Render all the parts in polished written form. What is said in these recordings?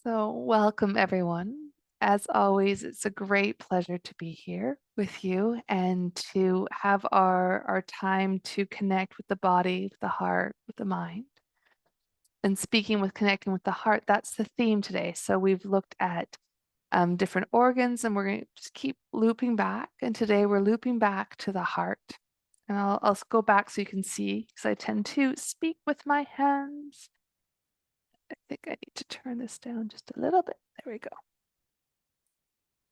So, welcome everyone. As always, it's a great pleasure to be here with you and to have our time to connect with the body, with the heart, with the mind. And speaking with connecting with the heart, that's the theme today. So, we've looked at different organs and we're going to just keep looping back. And today we're looping back to the heart. And I'll go back so you can see because I tend to speak with my hands. I think I need to turn this down just a little bit. There we go.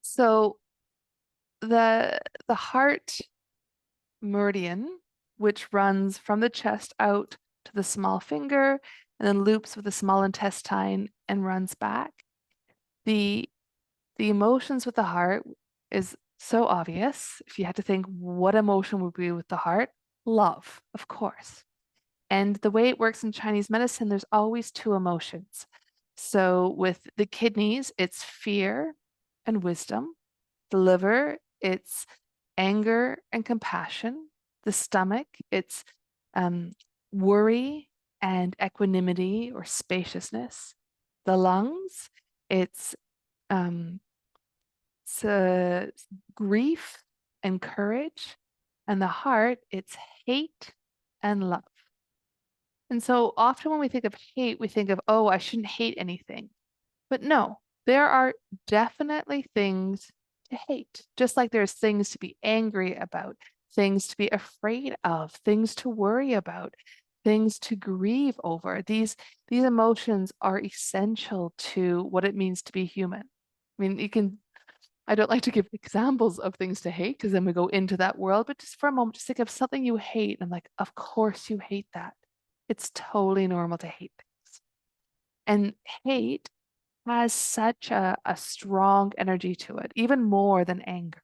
So the heart meridian, which runs from the chest out to the small finger and then loops with the small intestine and runs back. The emotions with the heart is so obvious. If you had to think what emotion would be with the heart, love, of course. And the way it works in Chinese medicine, there's always two emotions. So with the kidneys, it's fear and wisdom. The liver, it's anger and compassion. The stomach, it's worry and equanimity or spaciousness. The lungs, it's um, grief and courage. And the heart, it's hate and love. And so often when we think of hate, we think of, oh, I shouldn't hate anything. But no, there are definitely things to hate, just like there's things to be angry about, things to be afraid of, things to worry about, things to grieve over. These emotions are essential to what it means to be human. I mean, I don't like to give examples of things to hate because then we go into that world, but just for a moment, just think of something you hate. And I'm like, of course you hate that. It's totally normal to hate things. And hate has such a strong energy to it, even more than anger.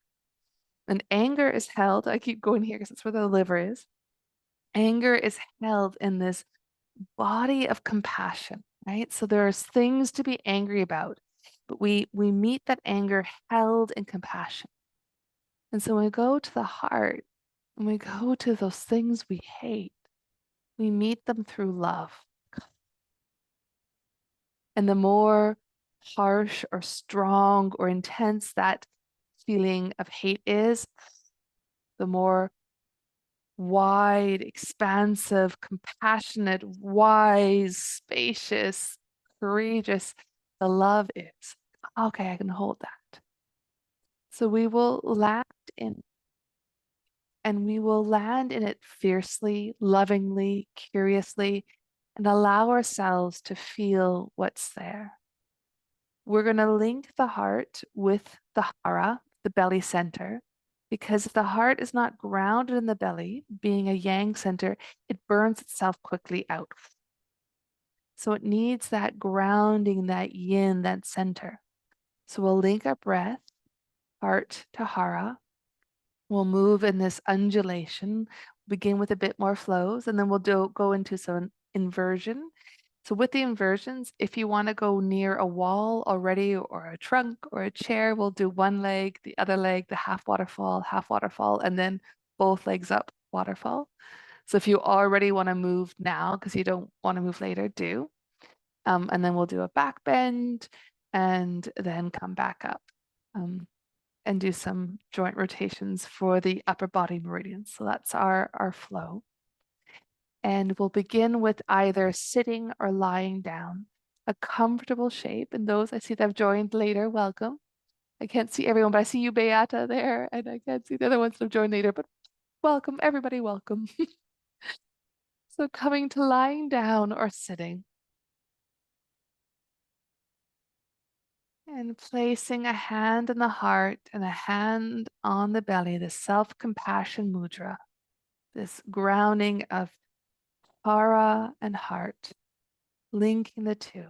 And anger is held, I keep going here because that's where the liver is. Anger is held in this body of compassion, right? So there's things to be angry about, but we meet that anger held in compassion. And so when we go to the heart, when we go to those things we hate, we meet them through love. And the more harsh or strong or intense that feeling of hate is, the more wide, expansive, compassionate, wise, spacious, courageous the love is. Okay, I can hold that. So we will land in, and we will land in it fiercely, lovingly, curiously, and allow ourselves to feel what's there. We're going to link the heart with the hara, the belly center, because if the heart is not grounded in the belly, being a yang center, it burns itself quickly out. So it needs that grounding, that yin, that center. So we'll link our breath, heart to hara. We'll move in this undulation, begin with a bit more flows, and then we'll go into some inversion. So with the inversions, if you want to go near a wall already or a trunk or a chair, we'll do one leg, the other leg, the half waterfall, and then both legs up, waterfall. So if you already want to move now because you don't want to move later, do. And then we'll do a back bend and then come back up and do some joint rotations for the upper body meridians. So that's our flow. And we'll begin with either sitting or lying down, a comfortable shape. And those I see that have joined later, welcome. I can't see everyone, but I see you, Beata, there, and I can't see the other ones that have joined later, but welcome, everybody, welcome. So coming to lying down or sitting and placing a hand on the heart and a hand on the belly, the self-compassion mudra, this grounding of hara and heart, linking the two.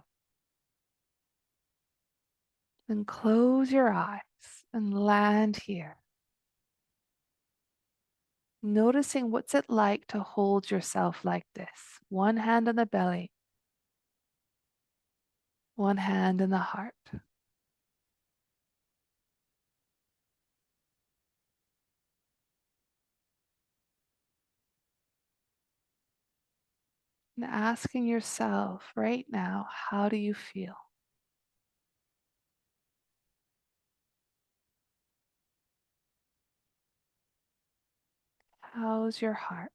Then close your eyes and land here. Noticing what's it like to hold yourself like this. One hand on the belly, one hand in the heart. And asking yourself right now, how do you feel? How's your heart?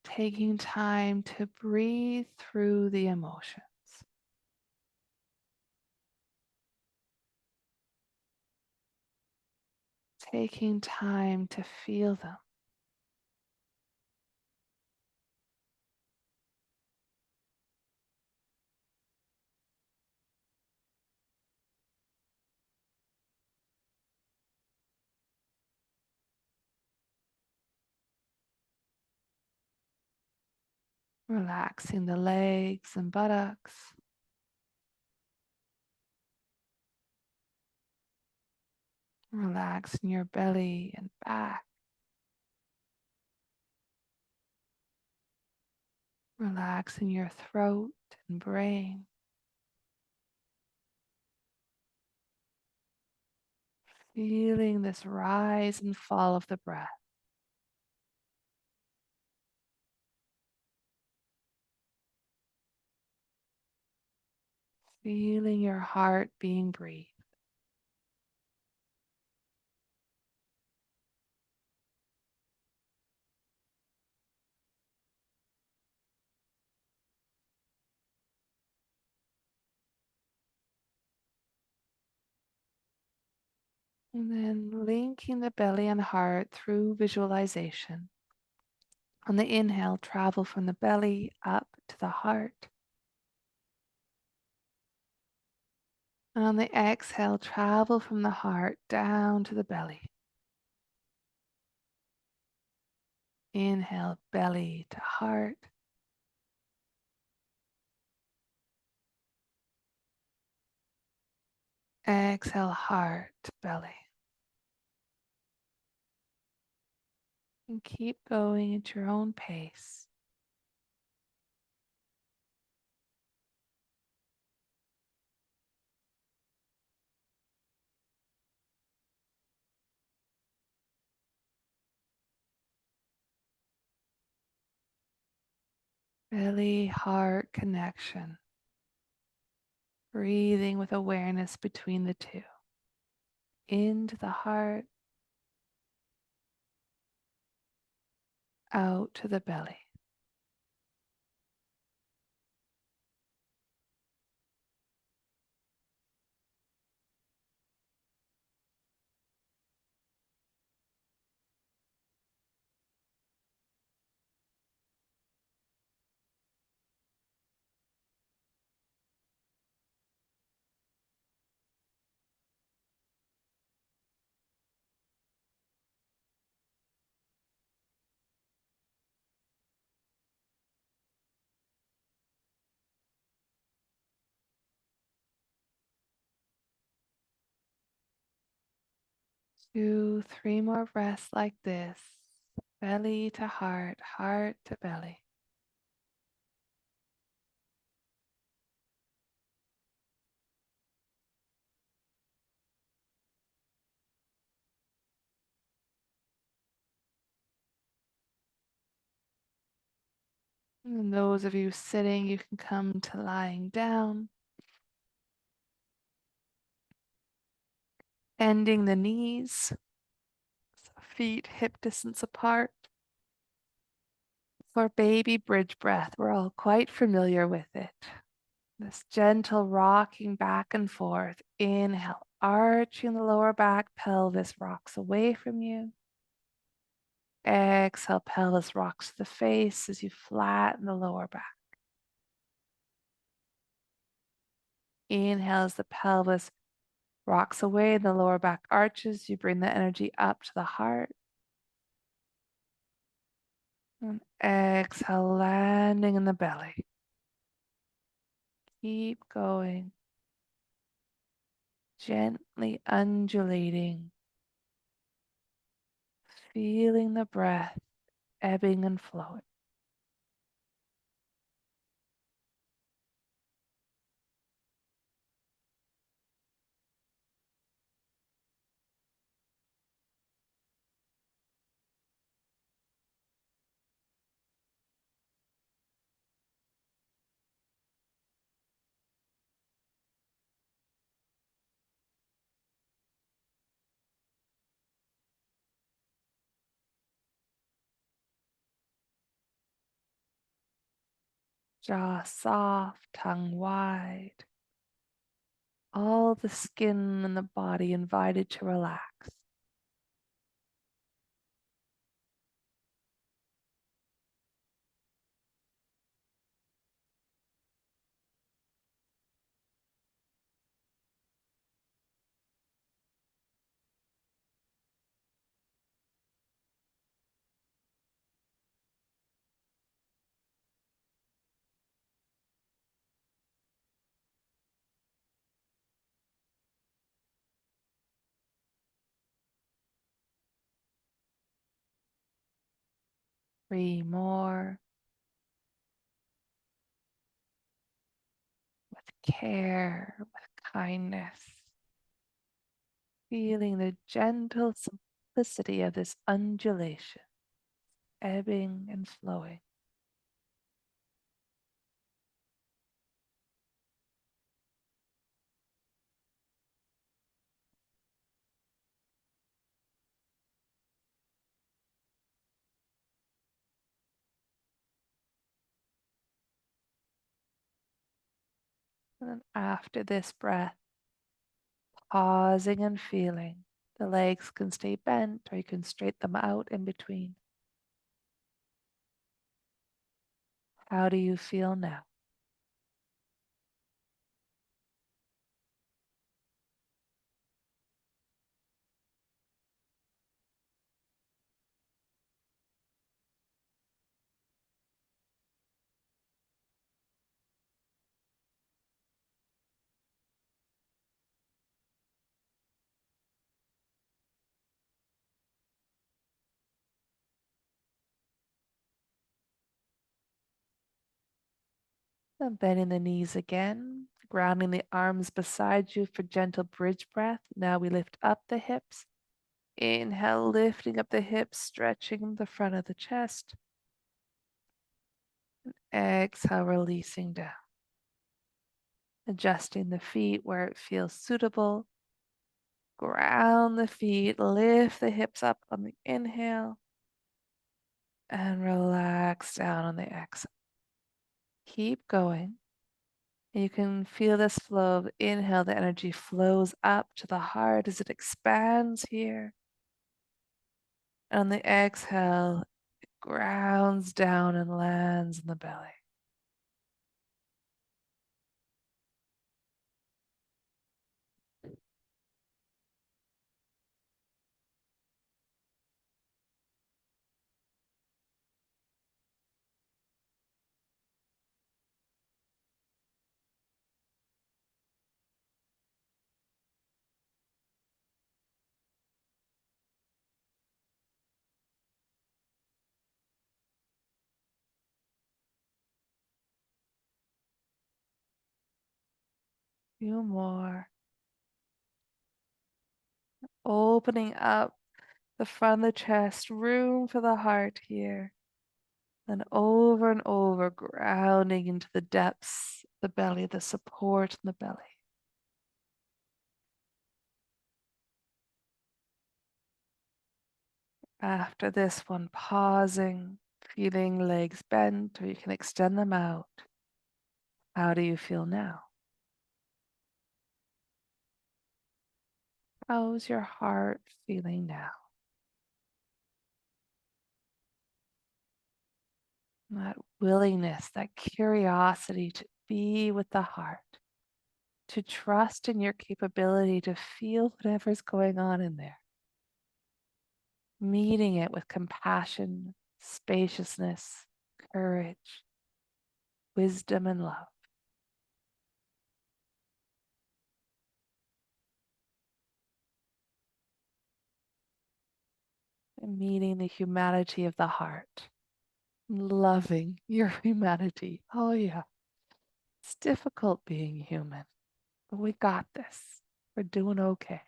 Taking time to breathe through the emotions. Taking time to feel them. Relaxing the legs and buttocks. Relaxing your belly and back. Relaxing your throat and brain. Feeling this rise and fall of the breath. Feeling your heart being breathed. And then linking the belly and heart through visualization. On the inhale, travel from the belly up to the heart. And on the exhale, travel from the heart down to the belly. Inhale, belly to heart. Exhale, heart to belly. And keep going at your own pace. Belly heart connection. Breathing with awareness between the two. Into the heart, out to the belly. Two, three more breaths like this. Belly to heart, heart to belly. And those of you sitting, you can come to lying down. Bending the knees, feet hip distance apart. For baby bridge breath, we're all quite familiar with it. This gentle rocking back and forth. Inhale, arching the lower back, pelvis rocks away from you. Exhale, pelvis rocks to the face as you flatten the lower back. Inhale as the pelvis rocks away and the lower back arches. You bring the energy up to the heart. And exhale, landing in the belly. Keep going. Gently undulating. Feeling the breath ebbing and flowing. Jaw soft, tongue wide. All the skin and the body invited to relax. 3 more. With care, with kindness. Feeling the gentle simplicity of this undulation, ebbing and flowing. And then after this breath, pausing and feeling. The legs can stay bent or you can straighten them out in between. How do you feel now? And bending the knees again, grounding the arms beside you for gentle bridge breath. Now we lift up the hips. Inhale, lifting up the hips, stretching the front of the chest. Exhale, releasing down. Adjusting the feet where it feels suitable. Ground the feet, lift the hips up on the inhale, and relax down on the exhale. Keep going. You can feel this flow of inhale, the energy flows up to the heart as it expands here. On the exhale, it grounds down and lands in the belly. Few more. Opening up the front of the chest, room for the heart here. Then over and over, grounding into the depths of the belly, the support in the belly. After this one, pausing, feeling legs bent, or you can extend them out. How do you feel now? How's your heart feeling now? That willingness, that curiosity to be with the heart, to trust in your capability to feel whatever's going on in there, meeting it with compassion, spaciousness, courage, wisdom, and love. And meeting the humanity of the heart, loving your humanity. Oh, yeah, it's difficult being human, but we got this. We're doing okay.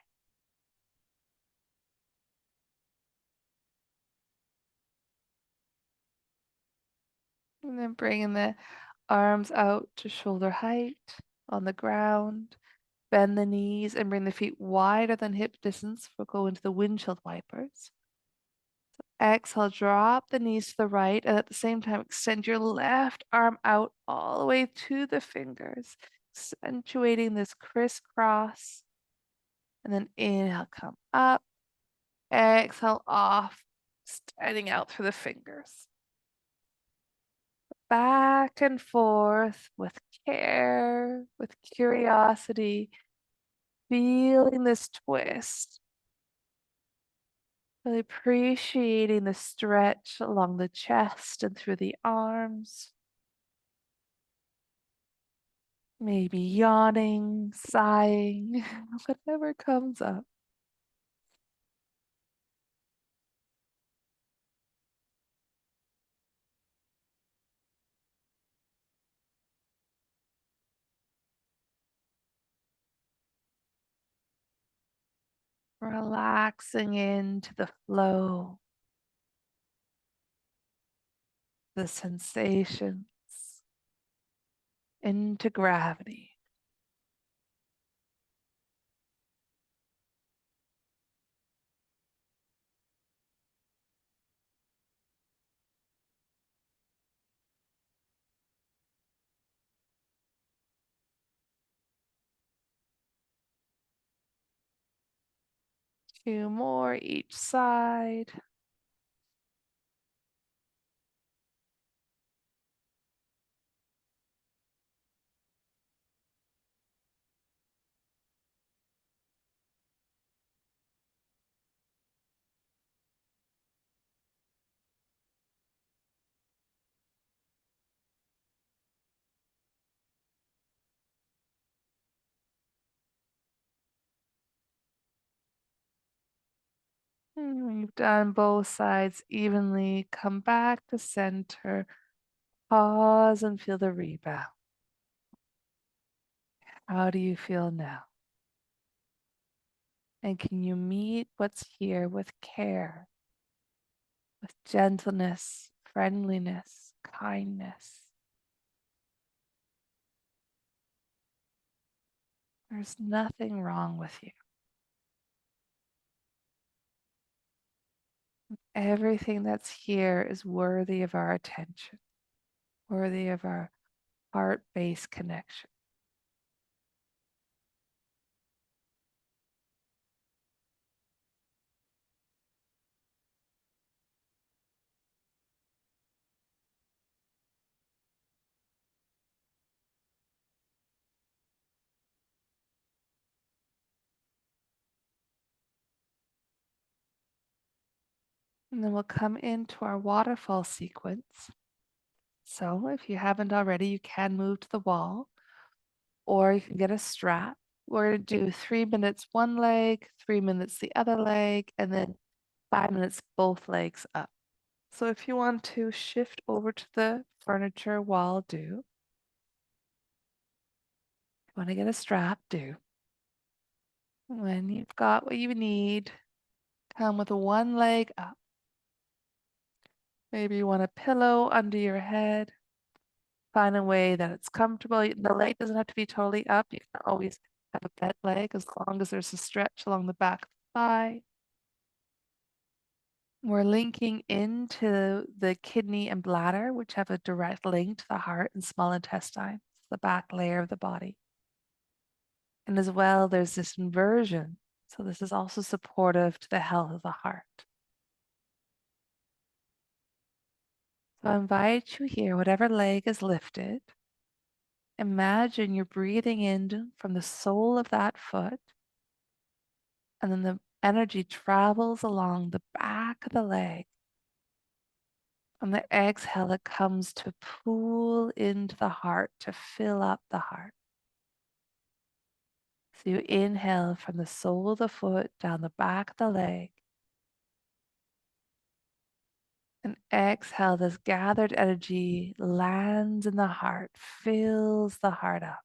And then bringing the arms out to shoulder height on the ground. Bend the knees and bring the feet wider than hip distance. We'll go into the windshield wipers. Exhale, drop the knees to the right, and at the same time, extend your left arm out all the way to the fingers, accentuating this crisscross. And then inhale, come up, exhale, off, extending out through the fingers. Back and forth with care, with curiosity, feeling this twist. Really appreciating the stretch along the chest and through the arms. Maybe yawning, sighing, whatever comes up. Relaxing into the flow, the sensations, into gravity. Two more each side. And when you've done both sides evenly, come back to center. Pause and feel the rebound. How do you feel now? And can you meet what's here with care, with gentleness, friendliness, kindness? There's nothing wrong with you. Everything that's here is worthy of our attention, worthy of our heart-based connection. And then we'll come into our waterfall sequence. So if you haven't already, you can move to the wall or you can get a strap. We're going to do 3 minutes one leg, 3 minutes the other leg, and then 5 minutes both legs up. So if you want to shift over to the furniture wall, do. If you want to get a strap, do. When you've got what you need, come with one leg up. Maybe you want a pillow under your head. Find a way that it's comfortable. The leg doesn't have to be totally up. You can always have a bent leg as long as there's a stretch along the back of the thigh. We're linking into the kidney and bladder, which have a direct link to the heart and small intestine, the back layer of the body. And as well, there's this inversion. So this is also supportive to the health of the heart. So I invite you here, whatever leg is lifted, imagine you're breathing in from the sole of that foot, and then the energy travels along the back of the leg. On the exhale, it comes to pool into the heart, to fill up the heart. So you inhale from the sole of the foot down the back of the leg. And exhale, this gathered energy lands in the heart, fills the heart up.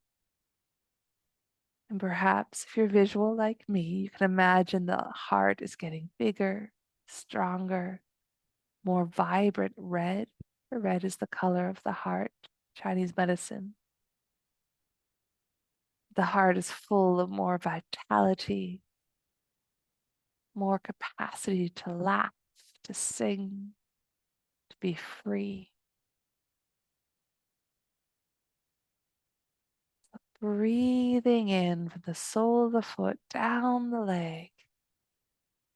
And perhaps if you're visual like me, you can imagine the heart is getting bigger, stronger, more vibrant red. Red is the color of the heart, Chinese medicine. The heart is full of more vitality, more capacity to laugh, to sing, to be free. Breathing in from the sole of the foot down the leg.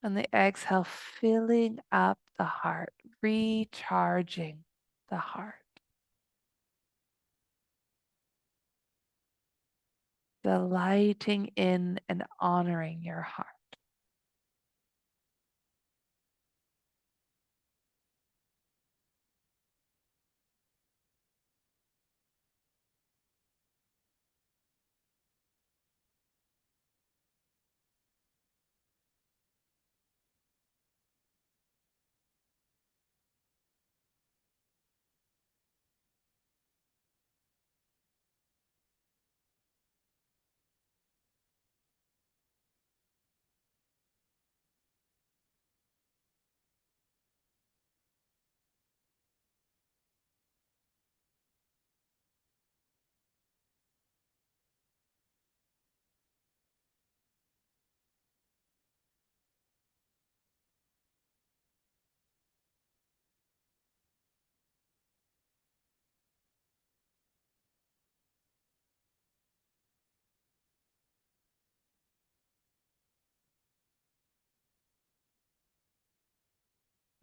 And the exhale, filling up the heart, recharging the heart. Delighting in and honoring your heart.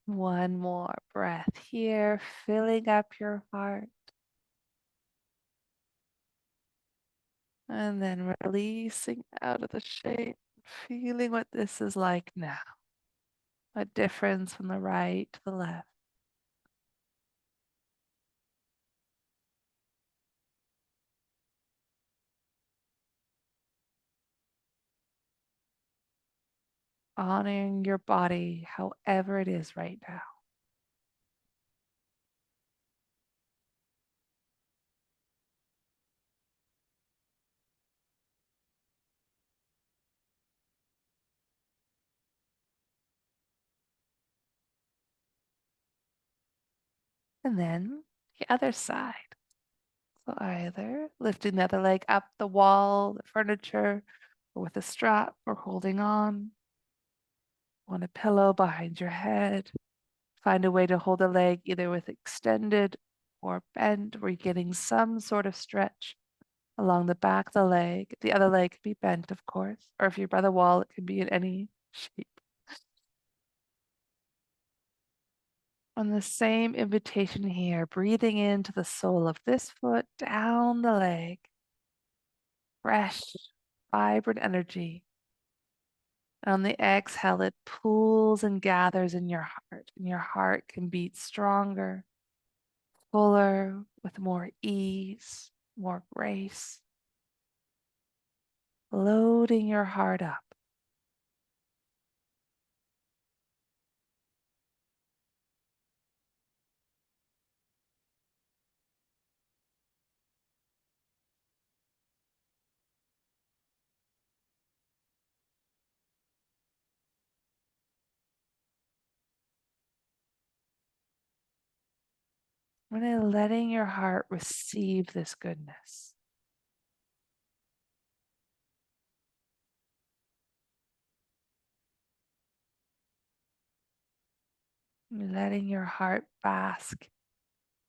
One more breath here, filling up your heart. And then releasing out of the shape, feeling what this is like now. A difference from the right to the left. Honoring your body however it is right now. And then the other side. So either lifting the other leg up the wall, the furniture, or with a strap or holding on a pillow behind your head. Find a way to hold the leg either with extended or bent, where you're getting some sort of stretch along the back of the leg. The other leg can be bent, of course, or if you're by the wall, it can be in any shape. On the same invitation here, breathing into the sole of this foot, down the leg, fresh, vibrant energy. And on the exhale, it pools and gathers in your heart, and your heart can beat stronger, fuller, with more ease, more grace, loading your heart up. Really letting your heart receive this goodness. Letting your heart bask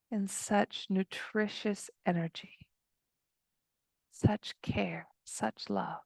in such nutritious energy, such care, such love.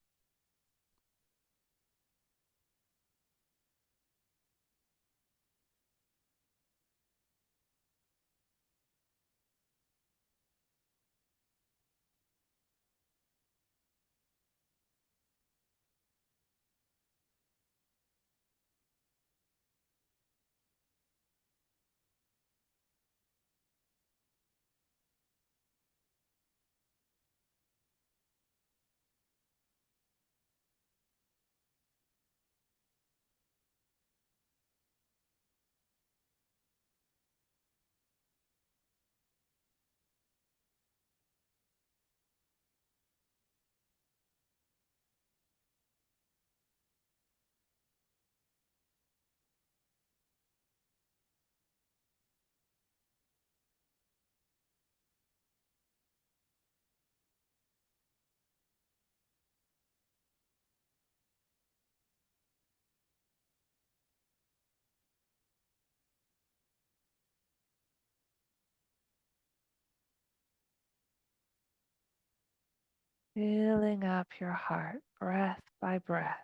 filling up your heart breath by breath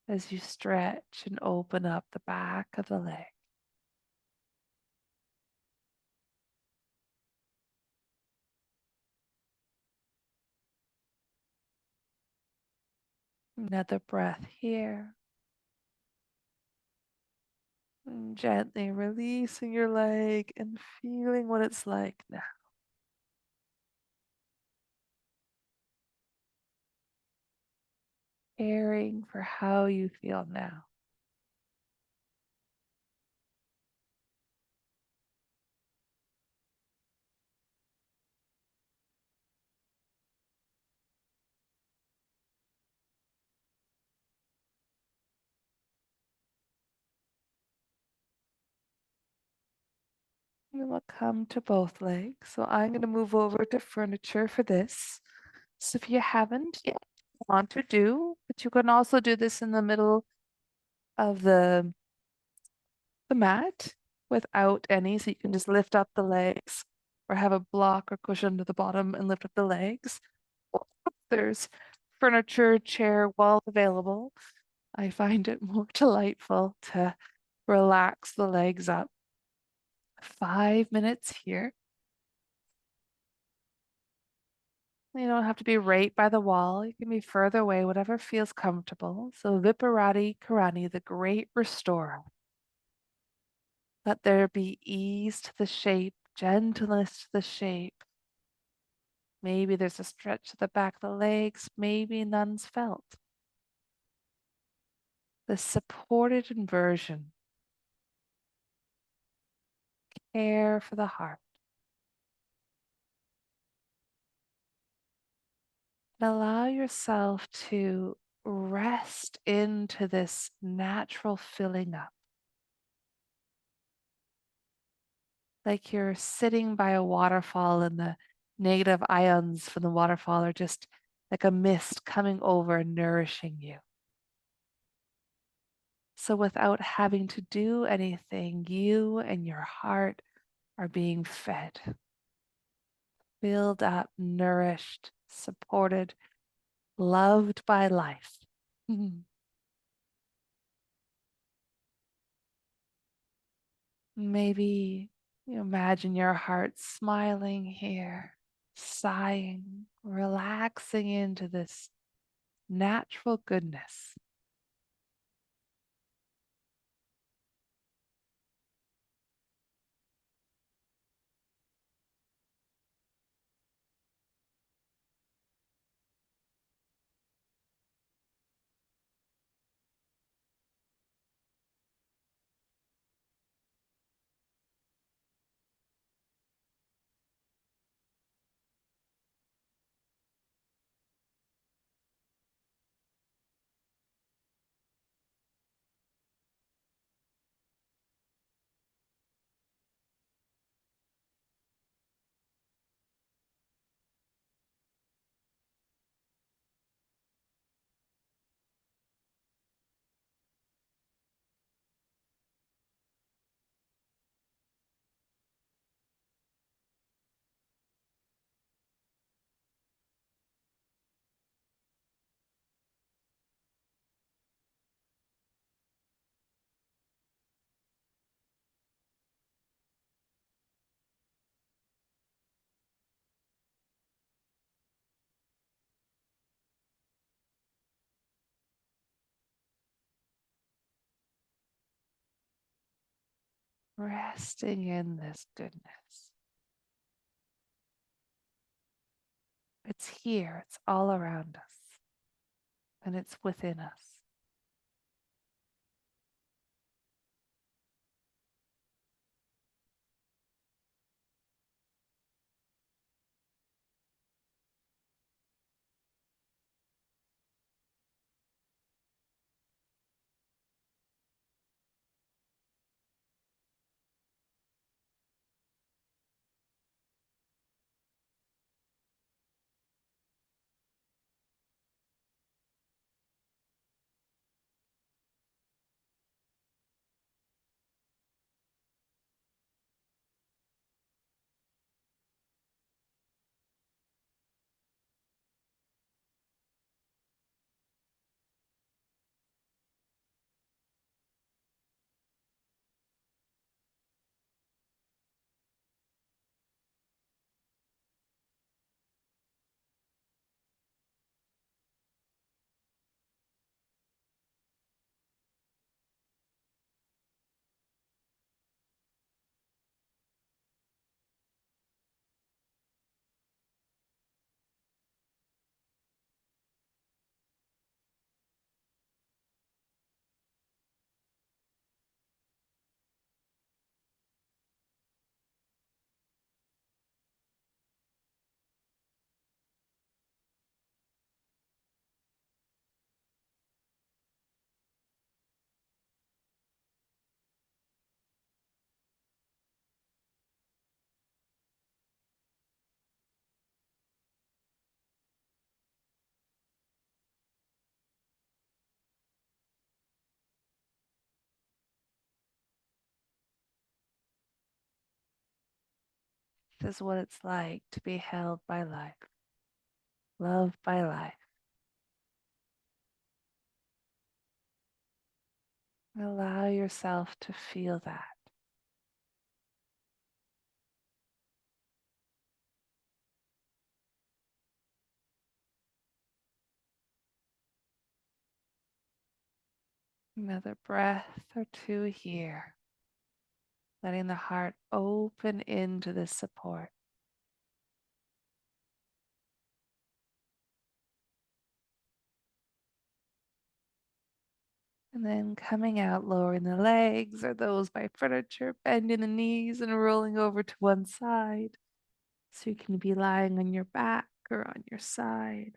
as you stretch and open up the back of the leg. Another breath here. And gently releasing your leg and feeling what it's like now. Caring for how you feel now. And we'll come to both legs. So I'm going to move over to furniture for this. So if you haven't yet, want to do, but you can also do this in the middle of the mat without any. So you can just lift up the legs or have a block or cushion to the bottom and lift up the legs. There's furniture, chair, walls available. I find it more delightful to relax the legs up. 5 minutes here. You don't have to be right by the wall. You can be further away, whatever feels comfortable. So Viparati Karani, the great restorer. Let there be ease to the shape, gentleness to the shape. Maybe there's a stretch to the back of the legs, maybe none's felt. The supported inversion, care for the heart. And allow yourself to rest into this natural filling up. Like you're sitting by a waterfall and the negative ions from the waterfall are just like a mist coming over and nourishing you. So without having to do anything, you and your heart are being fed, filled up, nourished, supported, loved by life. Maybe you imagine your heart smiling here, sighing, relaxing into this natural goodness. Resting in this goodness. It's here, it's all around us, and it's within us. is what it's like to be held by life, loved by life. Allow yourself to feel that. Another breath or two here, letting the heart open into this support. And then coming out, lowering the legs or those by furniture, bending the knees and rolling over to one side. So you can be lying on your back or on your side.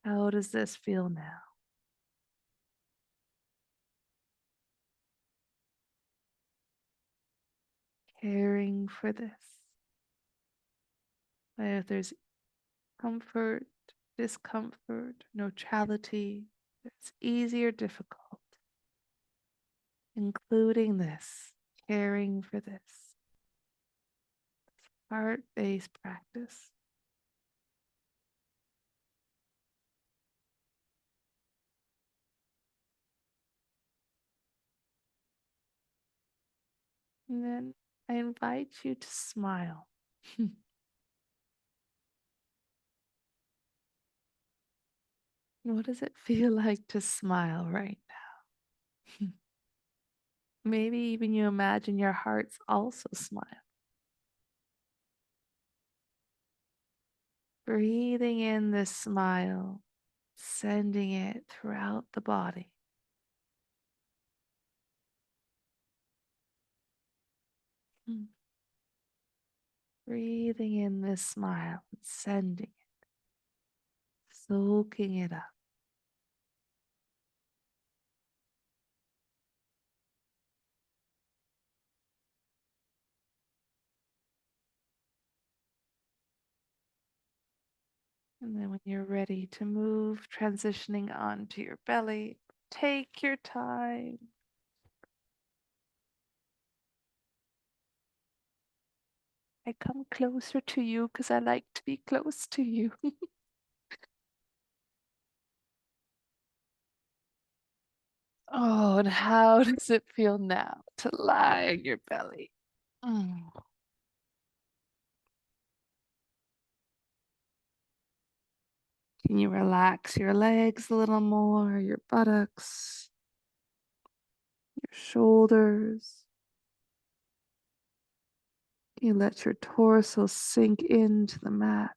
How does this feel now? Caring for this. If there's comfort, discomfort, neutrality, it's easy or difficult, including this, caring for this heart-based practice. And then I invite you to smile. What does it feel like to smile right now? Maybe even you imagine your heart's also smile. Breathing in this smile, sending it throughout the body. Mm. Breathing in this smile, sending it, soaking it up. And then when you're ready to move, transitioning onto your belly, take your time. I come closer to you because I like to be close to you. Oh, and how does it feel now to lie on your belly? Mm. Can you relax your legs a little more, your buttocks, your shoulders? You let your torso sink into the mat.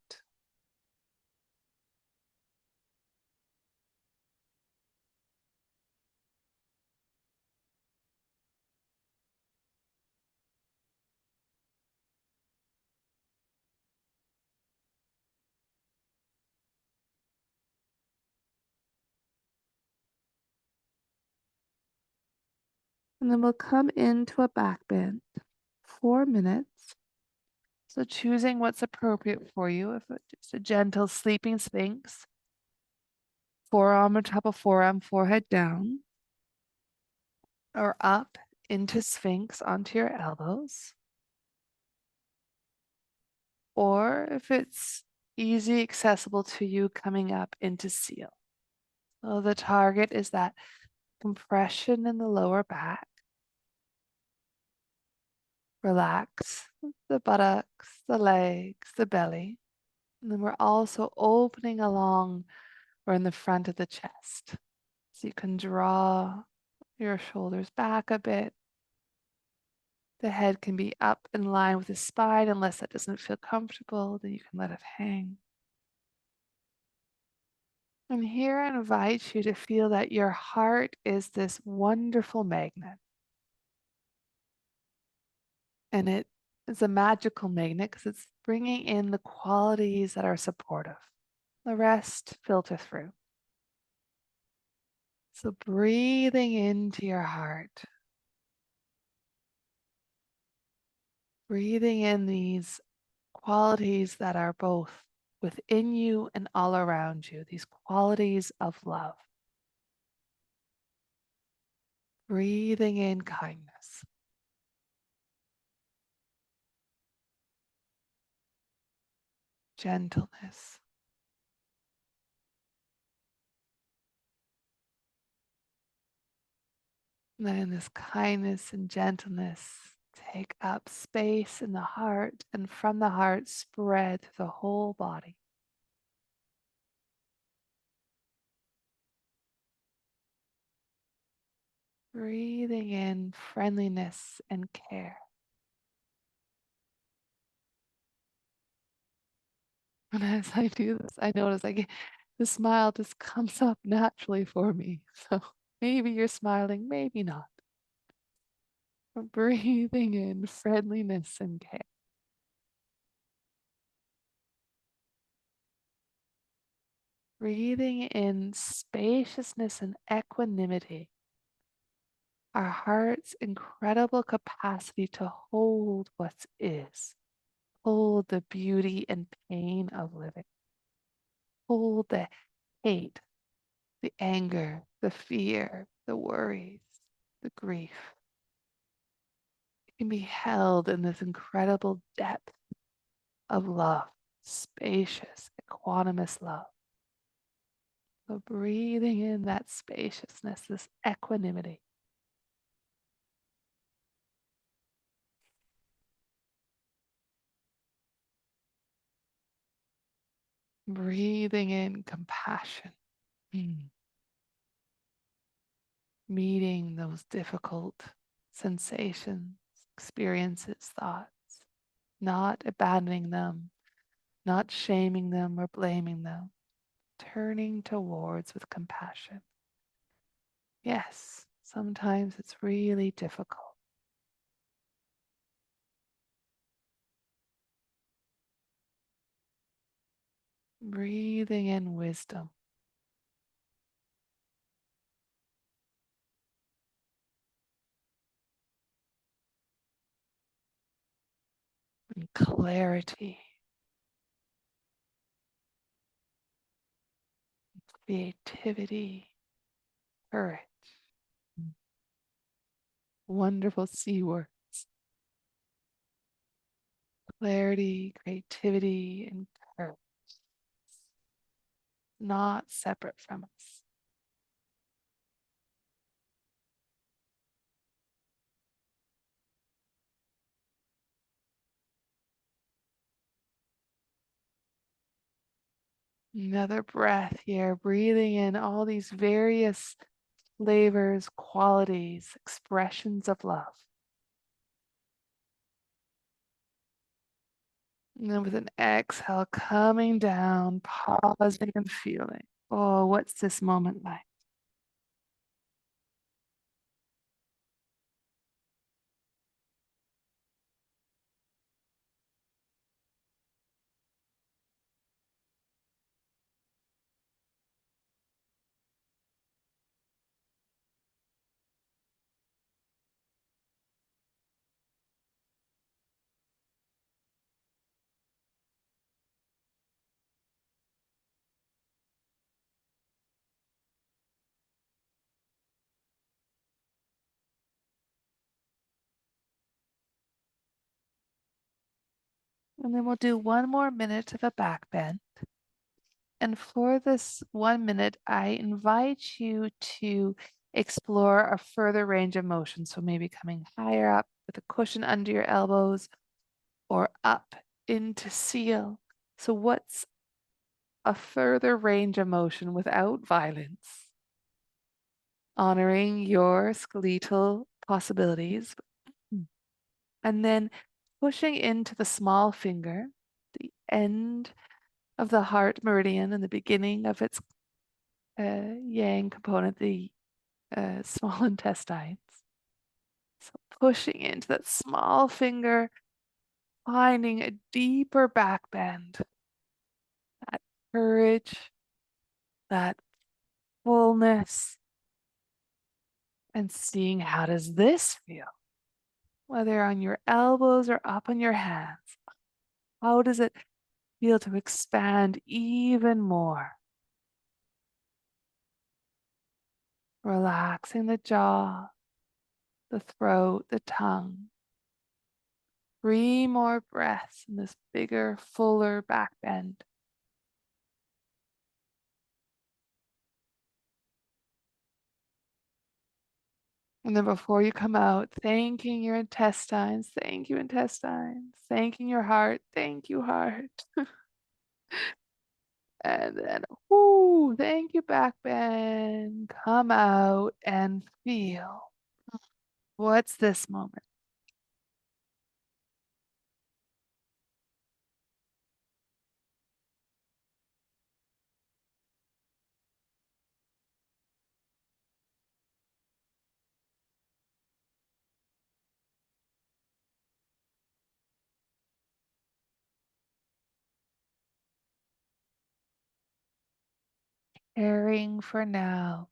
And then we'll come into a back bend. 4 minutes. So choosing what's appropriate for you, if it's just a gentle sleeping sphinx, forearm on top of forearm, forehead down, or up into sphinx onto your elbows. Or if it's easy, accessible to you, coming up into seal. So the target is that compression in the lower back. Relax the buttocks, the legs, the belly. And then we're also opening along or in the front of the chest. So you can draw your shoulders back a bit. The head can be up in line with the spine unless that doesn't feel comfortable, then you can let it hang. And here I invite you to feel that your heart is this wonderful magnet. And it is a magical magnet because it's bringing in the qualities that are supportive. The rest filter through. So breathing into your heart, breathing in these qualities that are both within you and all around you, these qualities of love. Breathing in kindness. Gentleness. Letting this kindness and gentleness take up space in the heart, and from the heart spread through the whole body. Breathing in friendliness and care. And as I do this, I notice the smile just comes up naturally for me. So maybe you're smiling, maybe not. But breathing in friendliness and care. Breathing in spaciousness and equanimity. Our heart's incredible capacity to hold what is, hold the beauty and pain of living, hold the hate, the anger, the fear, the worries, the grief. It can be held in this incredible depth of love, spacious, equanimous love. So breathing in that spaciousness, this equanimity. Breathing in compassion. Mm. Meeting those difficult sensations, experiences, thoughts, not abandoning them, not shaming them or blaming them, turning towards with compassion. Yes, sometimes it's really difficult. Breathing in wisdom. And clarity, creativity, courage, wonderful C words. Clarity, creativity, and courage, not separate from us. Another breath here, breathing in all these various flavors, qualities, expressions of love. And then with an exhale, coming down, pausing and feeling. Oh, what's this moment like? And then we'll do one more minute of a back bend. And for this 1 minute, I invite you to explore a further range of motion. So maybe coming higher up with a cushion under your elbows or up into seal. So what's a further range of motion without violence? Honoring your skeletal possibilities. And then pushing into the small finger, the end of the heart meridian and the beginning of its yang component, the small intestines. So pushing into that small finger, finding a deeper back bend, that courage, that fullness, and seeing how does this feel? Whether on your elbows or up on your hands, how does it feel to expand even more? Relaxing the jaw, the throat, the tongue. 3 more breaths in this bigger, fuller back bend. And then before you come out, thanking your intestines, thank you, intestines, thanking your heart, thank you, heart. And then, whoo, thank you, back bend. Come out and feel. What's this moment? Caring for now,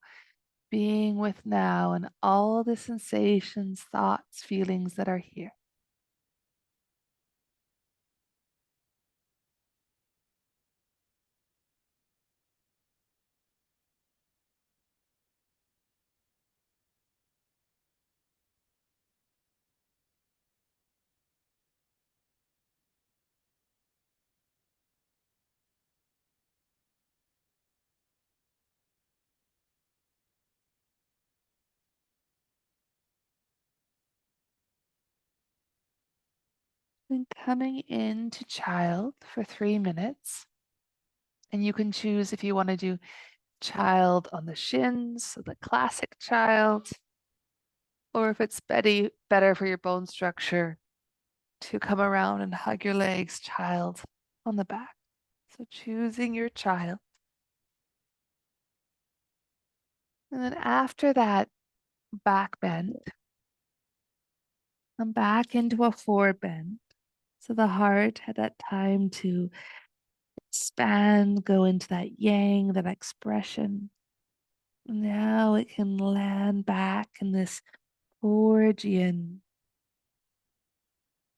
being with now and all the sensations, thoughts, feelings that are here. Then coming into child for 3 minutes. And you can choose if you want to do child on the shins, so the classic child, or if it's better for your bone structure to come around and hug your legs, child on the back. So choosing your child. And then after that back bend, come back into a forward bend. So the heart had that time to expand, go into that yang, that expression. Now it can land back in this forward yin,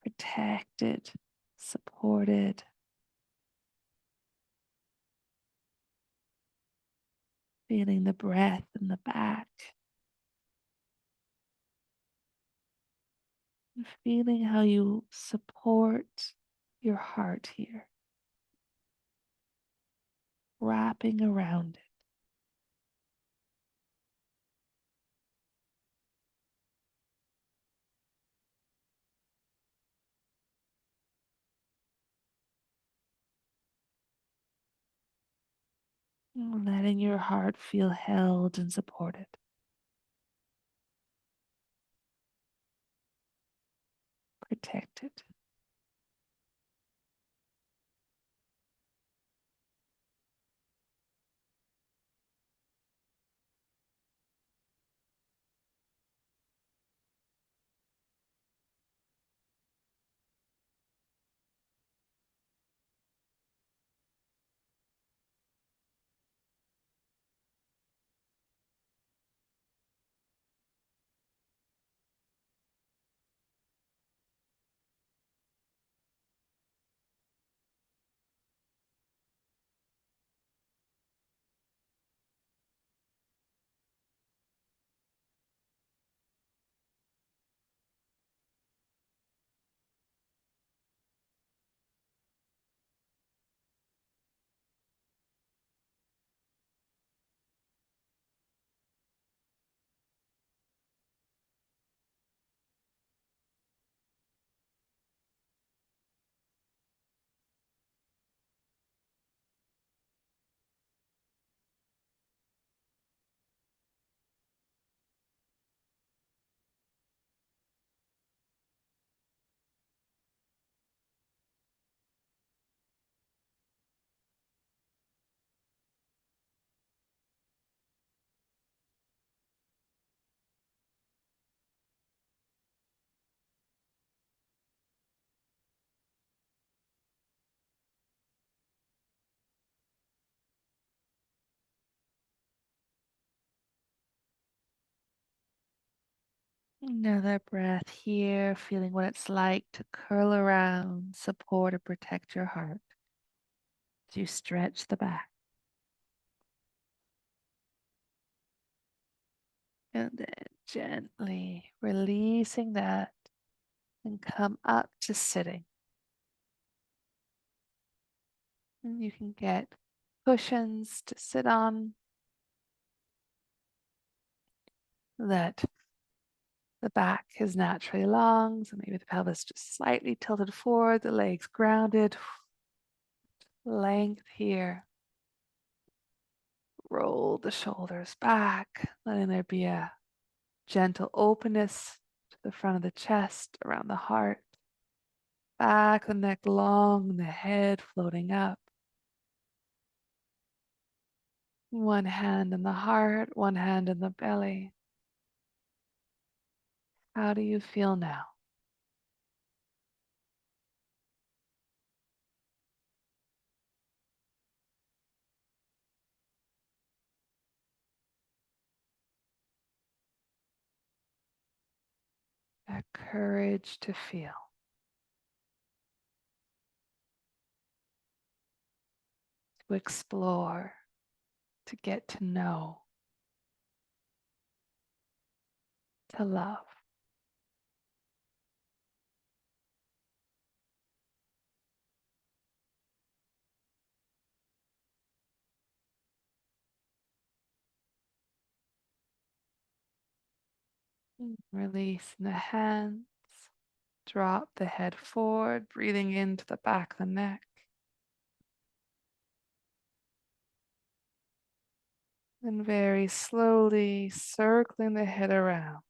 protected, supported. Feeling the breath in the back. And feeling how you support your heart here, wrapping around it. And letting your heart feel held and supported, protected. Another breath here, feeling what it's like to curl around, support, and protect your heart as you stretch the back. And then Gently releasing that and come up to sitting. And you can get cushions to sit on that the back is naturally long, so maybe the pelvis just slightly tilted forward, the legs grounded. Length here. Roll the shoulders back, letting there be a gentle openness to the front of the chest, around the heart. Back, the neck long, the head floating up. One hand in the heart, one hand in the belly. How do you feel now? That courage to feel, to explore, to get to know, to love. Releasing the hands. Drop the head forward, breathing into the back of the neck. And very slowly circling the head around.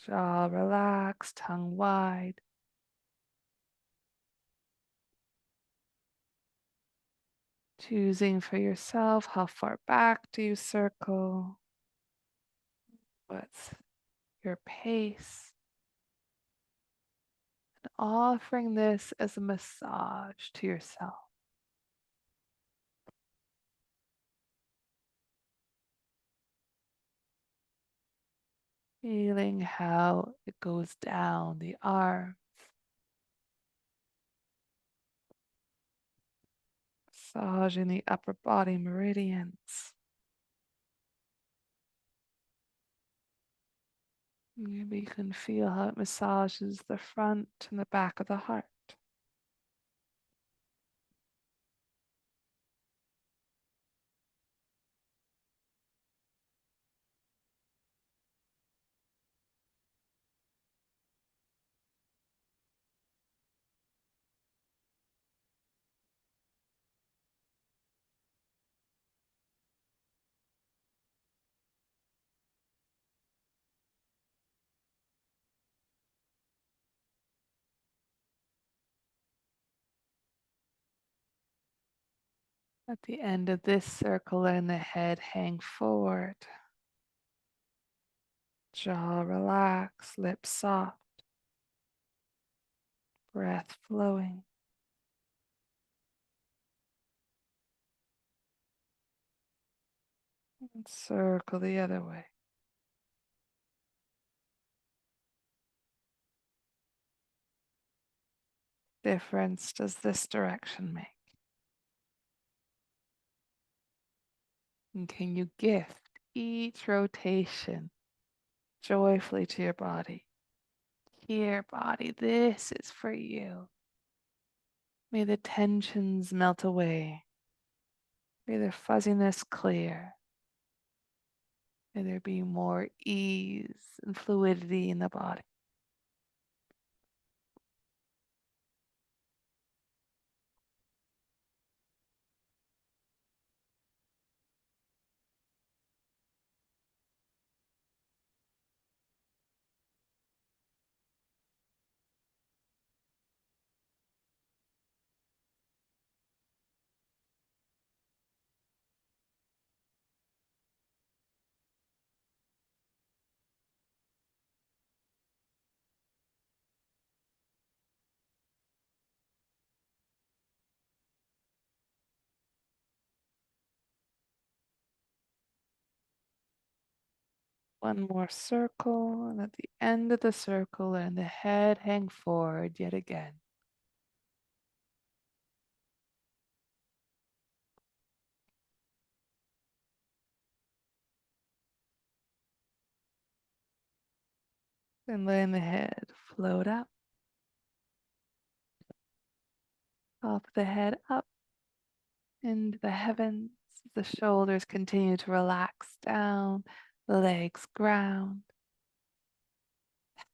Jaw relaxed, tongue wide. Choosing for yourself how far back do you circle? What's your pace? And offering this as a massage to yourself. Feeling how it goes down the arms, massaging the upper body meridians. Maybe you can feel how it massages the front and the back of the heart. At the end of this circle, letting the head hang forward. Jaw relaxed, lips soft, breath flowing. And circle the other way. Difference does this direction make? And can you gift each rotation joyfully to your body? Here, body, this is for you. May the tensions melt away. May the fuzziness clear. May there be more ease and fluidity in the body. One more circle, and at the end of the circle, letting the head hang forward yet again. And letting the head float up, top of the head up into the heavens. The shoulders continue to relax down, the legs ground.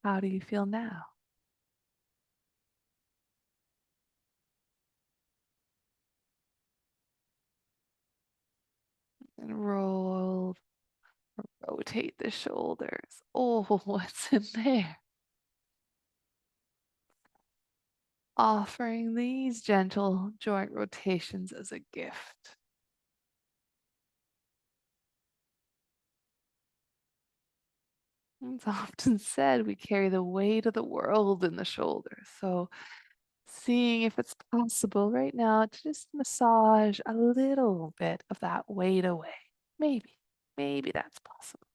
How do you feel now? And rotate the shoulders. Oh, what's in there? Offering these gentle joint rotations as a gift. It's often said we carry the weight of the world in the shoulders. So, seeing if it's possible right now to just massage a little bit of that weight away. Maybe that's possible.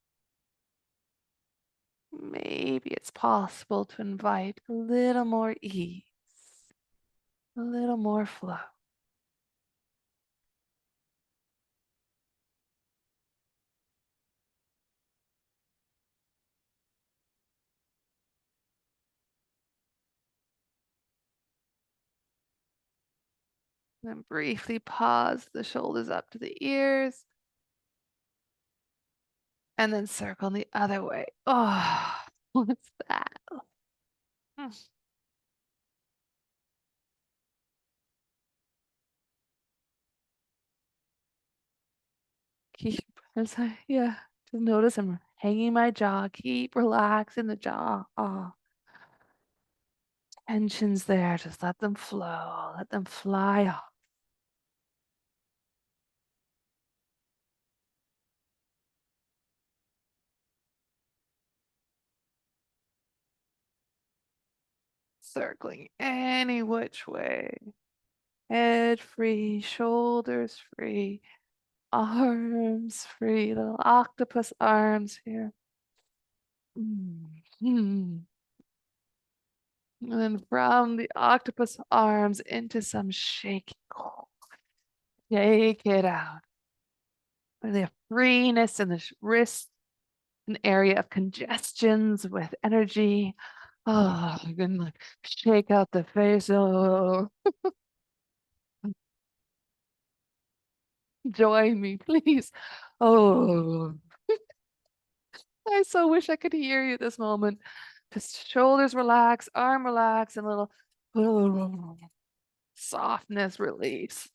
Maybe it's possible to invite a little more ease, a little more flow. Then briefly pause the shoulders up to the ears and then circle the other way. Oh, what's that? Hmm. Keep, yeah, just notice I'm hanging my jaw. Keep relaxing the jaw. Oh, tensions there. Just let them flow. Let them fly off. Circling any which way. Head free, shoulders free, arms free, little octopus arms here. Mm. And then from the octopus arms into some shaking. Shake it out. The freeness in the wrist, an area of congestions with energy. Oh, you can like shake out the face. Oh, join me, please. Oh, I so wish I could hear you this moment. Just shoulders relax, arm relax, and a little softness release.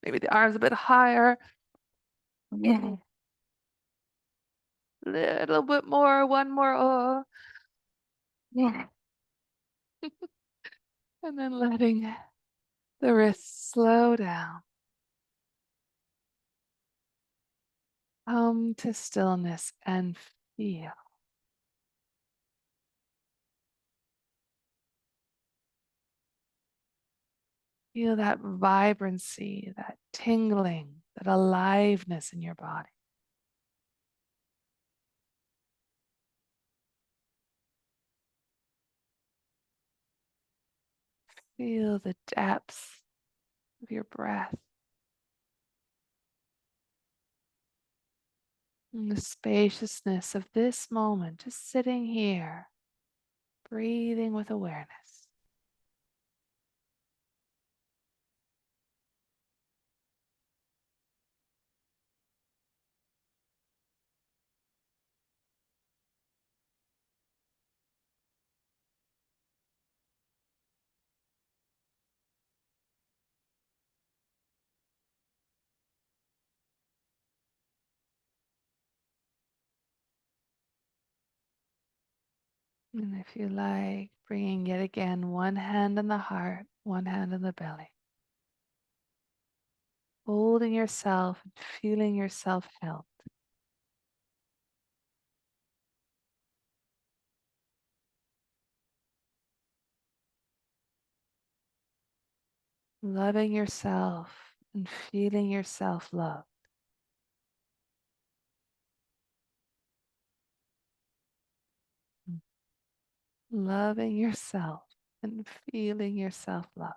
Maybe the arms a bit higher. Yeah. Little bit more, one more. Yeah. And then letting the wrists slow down. Come to stillness and feel. Feel that vibrancy, that tingling, that aliveness in your body. Feel the depths of your breath and the spaciousness of this moment, just sitting here, breathing with awareness. And if you like, bringing yet again one hand on the heart, one hand on the belly. Holding yourself and feeling yourself held. Loving yourself and feeling yourself loved. Loving yourself and feeling yourself loved.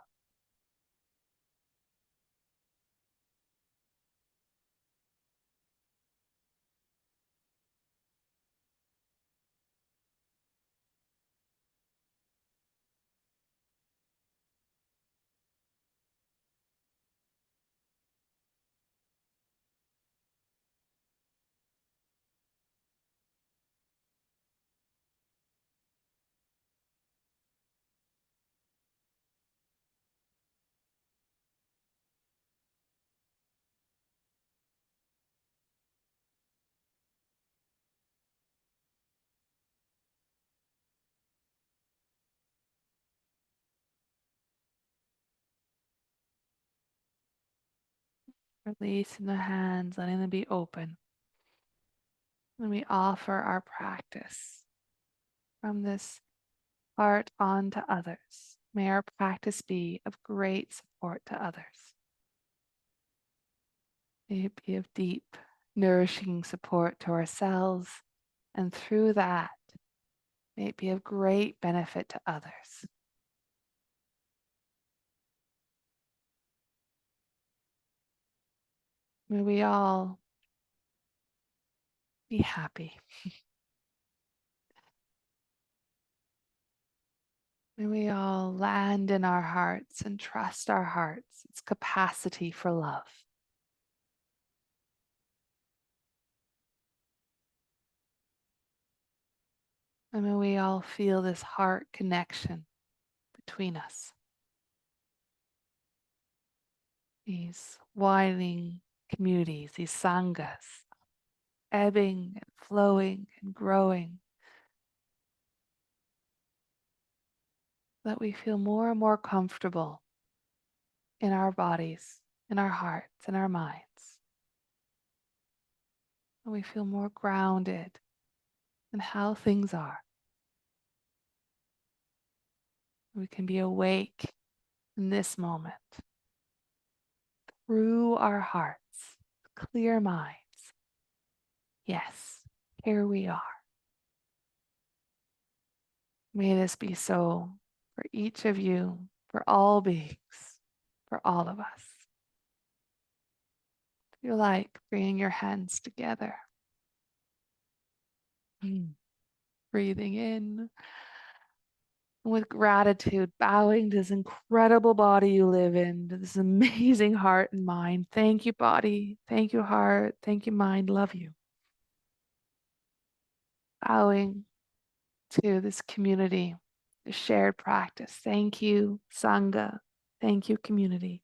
Releasing the hands, letting them be open. And we offer our practice from this heart on to others. May our practice be of great support to others. May it be of deep, nourishing support to ourselves, and through that, may it be of great benefit to others. May we all be happy. May we all land in our hearts and trust our hearts, its capacity for love. And may we all feel this heart connection between us. These widening communities, these sanghas, ebbing and flowing and growing, that we feel more and more comfortable in our bodies, in our hearts, in our minds. And we feel more grounded in how things are. We can be awake in this moment through our hearts, clear minds. Yes, here we are. May this be so for each of you, for all beings, for all of us. Feel like bringing your hands together. Breathing in with gratitude, bowing to this incredible body you live in, to this amazing heart and mind. Thank you, body. Thank you, heart. Thank you, mind. Love you. Bowing to this community, the shared practice. Thank you, Sangha. Thank you, community.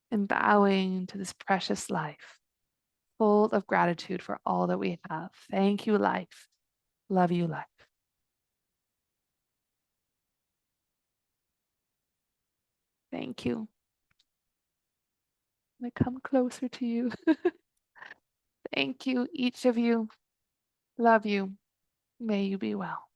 And bowing to this precious life, full of gratitude for all that we have. Thank you, life. Love you, life. Thank you. I come closer to you. Thank you, each of you. Love you. May you be well.